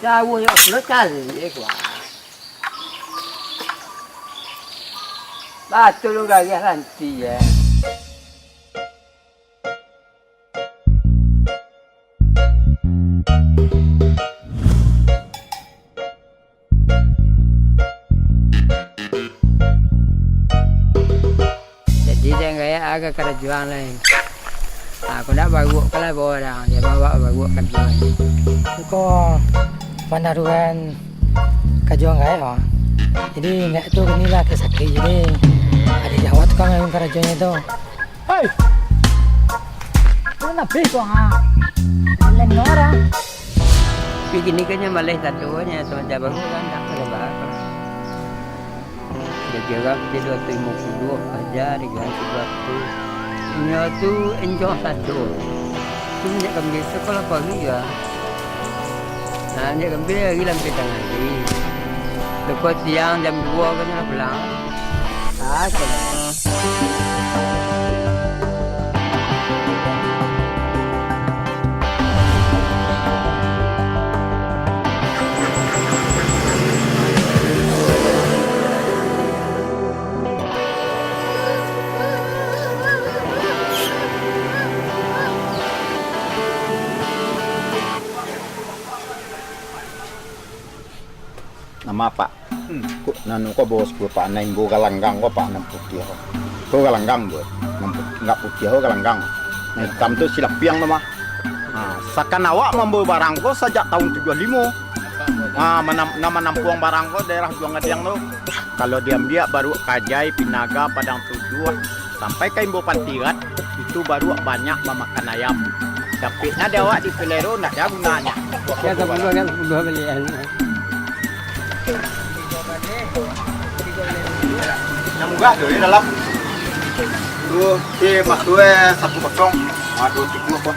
Jauh yang belum cari gua. Batu lu gak nanti ya. Jadi dia kayak agak kerjaan lain. Aku nak bawa kalau bawa dah, dia bawa kerjaan. Ko panaruhan kajuang gaya. Jadi nggak tuh inilah kesakit. Jadi ada jawab kan yang kerjanya itu. Hei, mana beso ha? Lain orang. Begini kan yang malah satunya sama cabang kan tak ada bakal. Dia jaga jadi waktu 52 aja diganti waktu. Ini tu enjoy satu. Tu nak kami sekolah pagi ya. Nah, dia kami lagi lampu tengah lagi. Lepas siang jam 2 kan nak pulang. Ah, nama Pak. Nanu ko bos ko Pak nain go galanggang ko Pak nam putih ko. Ko galanggang go. Enggak putih ko galanggang. Nah, hitam tu silap piang nama. Ah, sakan awak membawa barang ko sejak tahun 75. Ah, nama nampuang barang ko daerah Juang Ngadiang tu. Kalau diam-diam baru Kajai, Pinaga, Padang Tujuh sampai ke Imbo Pantirat itu baru banyak memakan ayam. Tapi ada awak di Pelero nak ada gunanya. ya kebetulan kan dua belian. Yang enggak dari dalam tu mak tu 1-0 aduh 3 apa